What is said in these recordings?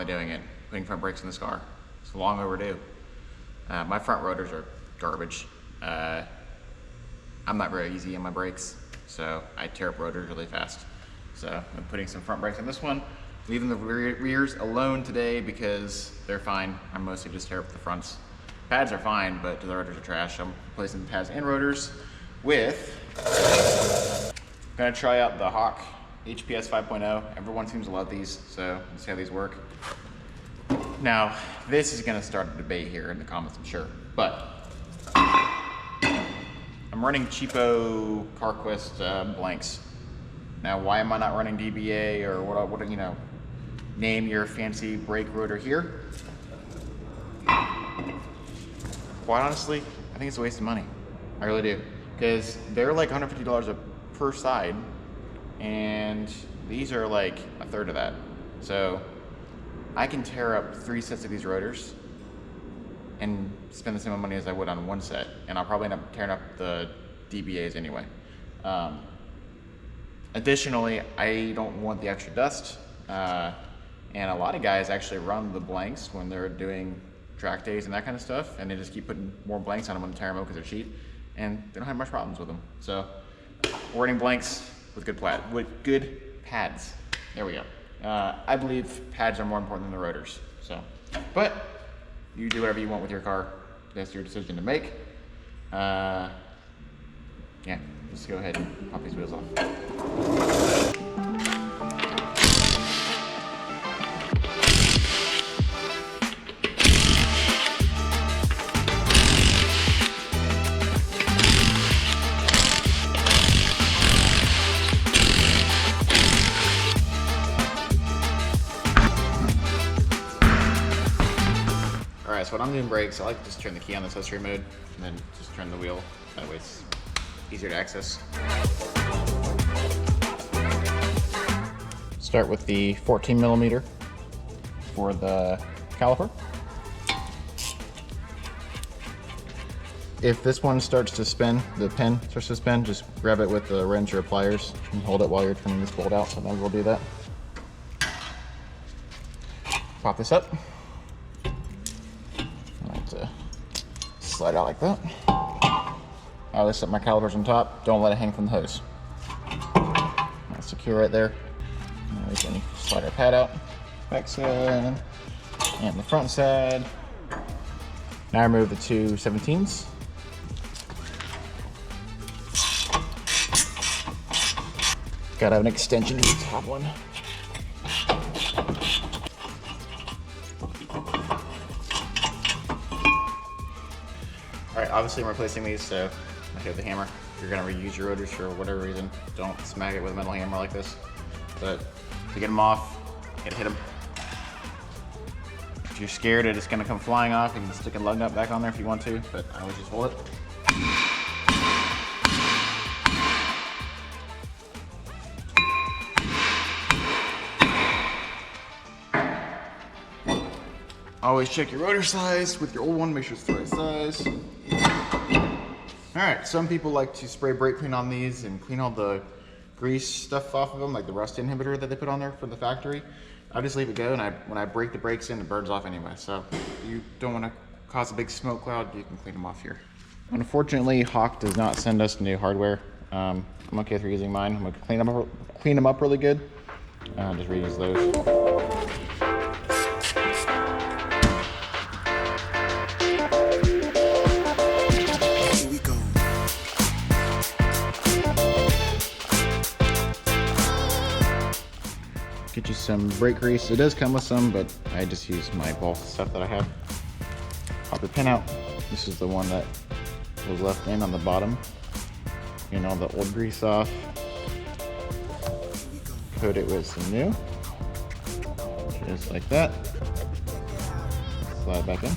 finally doing it, putting front brakes in this car. It's long overdue. My front rotors are garbage. I'm not very easy on my brakes, so I tear up rotors really fast. So I'm putting some front brakes on this one, leaving the rears alone today because they're fine. I mostly just tear up the fronts. Pads are fine, but the rotors are trash. I'm replacing the pads and rotors with, I'm gonna try out the Hawk HPS 5.0. Everyone seems to love these, so let's see how these work. Now, this is gonna start a debate here in the comments, I'm sure, but I'm running cheapo CarQuest blanks. Now, why am I not running DBA or what, you know, name your fancy brake rotor here? Quite honestly, I think it's a waste of money. I really do. Because they're like $150 per side, and these are like a third of that. So I can tear up 3 sets of these rotors and spend the same amount of money as I would on one set, and I'll probably end up tearing up the DBAs anyway. Additionally, I don't want the extra dust, and a lot of guys actually run the blanks when they're doing track days and that kind of stuff, and they just keep putting more blanks on them when they tear them up because they're cheap, and they don't have much problems with them. So we're running blanks with good pads. There we go. I believe pads are more important than the rotors. So, but you do whatever you want with your car. That's your decision to make. Yeah, let's go ahead and pop these wheels off. Alright, so when I'm doing brakes, I like to just turn the key on the accessory mode and then just turn the wheel. That way it's easier to access. Start with the 14mm for the caliper. If this one starts to spin, the pin starts to spin, just grab it with the wrench or pliers and hold it while you're turning this bolt out. Sometimes we'll do that. Pop this up. Slide out like that. I always set my calipers on top. Don't let it hang from the hose. That's secure right there. Now we can slide our pad out. Back side and the front side. Now remove the two 17s. Gotta have an extension to the top one. Alright, obviously I'm replacing these, so I hit the hammer. If you're gonna reuse your rotors for whatever reason, don't smack it with a metal hammer like this. But to get them off, you gotta hit them. If you're scared that it's gonna come flying off, you can stick a lug nut back on there if you want to, but I always just hold it. Always check your rotor size with your old one, make sure it's the right size. Alright, some people like to spray brake clean on these and clean all the grease stuff off of them, like the rust inhibitor that they put on there from the factory. I just leave it go, and when I break the brakes in, it burns off anyway. So if you don't want to cause a big smoke cloud, you can clean them off here. Unfortunately, Hawk does not send us new hardware. I'm okay with reusing mine. I'm going to clean them up really good. Just reuse those. Get you some brake grease. It does come with some, but I just use my bulk stuff that I have. Pop the pin out. This is the one that was left in on the bottom. Get all the old grease off. Coat it with some new. Just like that. Slide back in.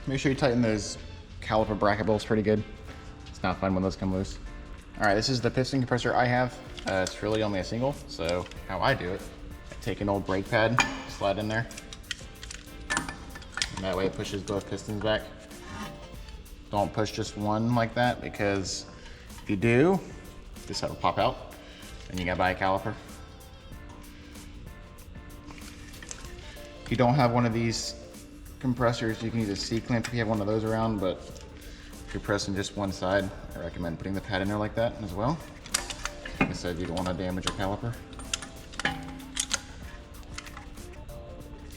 Make sure you tighten those caliper bracket bolt's pretty good. It's not fun when those come loose. All right, this is the piston compressor I have. It's really only a single, so how I do it, I take an old brake pad, slide in there, and that way it pushes both pistons back. Don't push just one like that, because if you do, this will pop out, and you gotta buy a caliper. If you don't have one of these compressors, you can use a C-clamp if you have one of those around, but if you're pressing just one side, I recommend putting the pad in there like that as well. Like I said, you don't want to damage your caliper.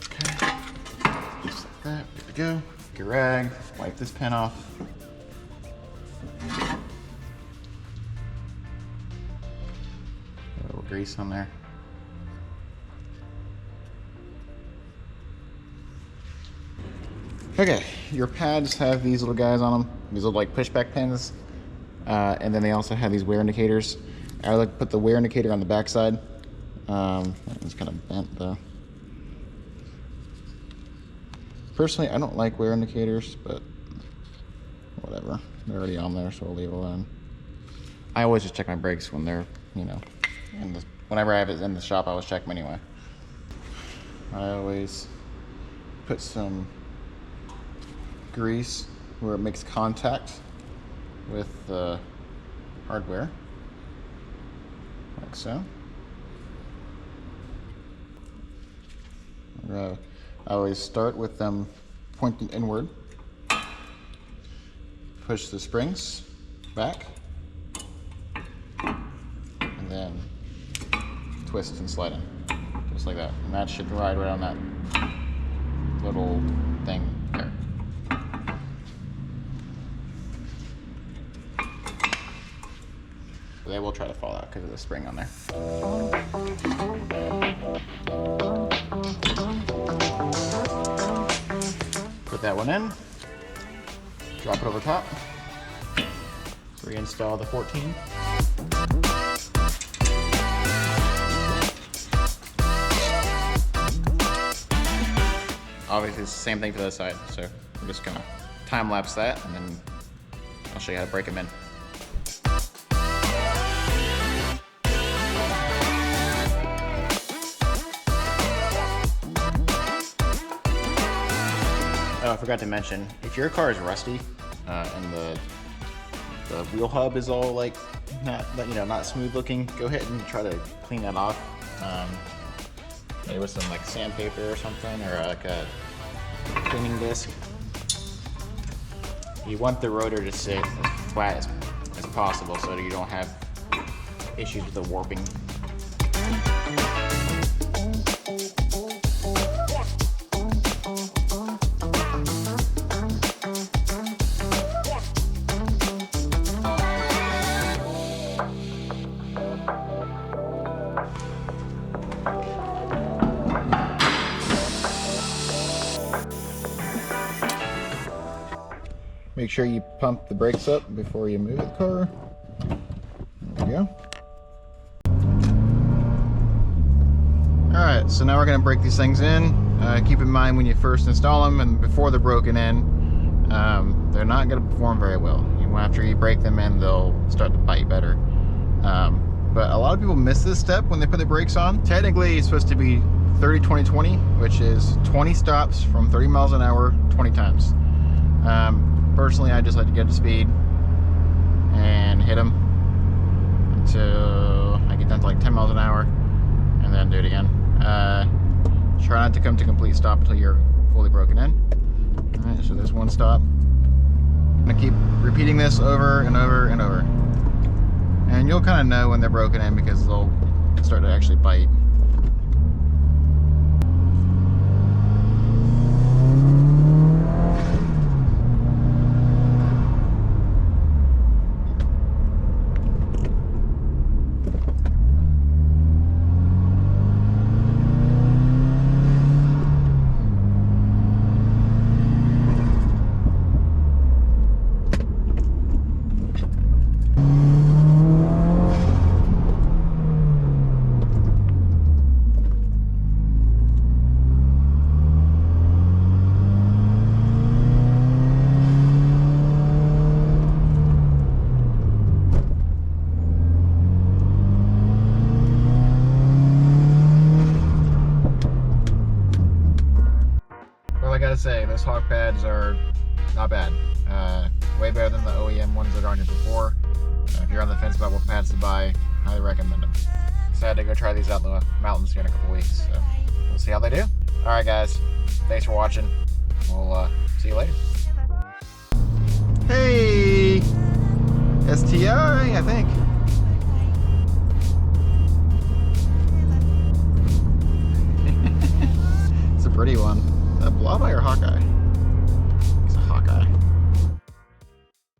Okay, just like that, good to go. Get your rag, wipe this pen off. A little grease on there. Okay, your pads have these little guys on them. These little like pushback pins. And then they also have these wear indicators. I like to put the wear indicator on the back side. It's kind of bent though. Personally, I don't like wear indicators, but whatever. They're already on there, so I'll leave it alone. I always just check my brakes when they're, you know, whenever I have it in the shop, I always check them anyway. I always put some grease where it makes contact with the hardware, like so. I always start with them pointing inward, push the springs back, and then twist and slide in, just like that. And that should ride right on that little thing there. They will try to fall out because of the spring on there. Put that one in, drop it over top, reinstall the 14. Obviously it's the same thing for the other side, so I'm just gonna time lapse that and then I'll show you how to break them in. Oh, I forgot to mention, if your car is rusty and the wheel hub is all like not smooth looking, go ahead and try to clean that off. Maybe with some like sandpaper or something, or like a cleaning disc. You want the rotor to sit as flat as possible so that you don't have issues with the warping. Make sure you pump the brakes up before you move the car. There we go. Alright, so now we're going to break these things in. Keep in mind when you first install them and before they're broken in, they're not going to perform very well. After you break them in, they'll start to bite better. But a lot of people miss this step when they put the brakes on. Technically, it's supposed to be 30-20-20, which is 20 stops from 30 miles an hour 20 times. Personally, I just like to get to speed and hit them until I get down to like 10 miles an hour and then do it again. Try not to come to complete stop until you're fully broken in. All right, so there's one stop. I'm gonna keep repeating this over and over and over. And you'll kind of know when they're broken in because they'll start to actually bite. gotta say, those Hawk pads are not bad. Way better than the OEM ones that are on here before. If you're on the fence about what pads to buy, highly recommend them. Excited to go try these out in the mountains here in a couple weeks, so we'll see how they do. Alright guys, thanks for watching. We'll see you later. Hey! STI, I think. It's a pretty one. Is that Blobeye or Hawkeye?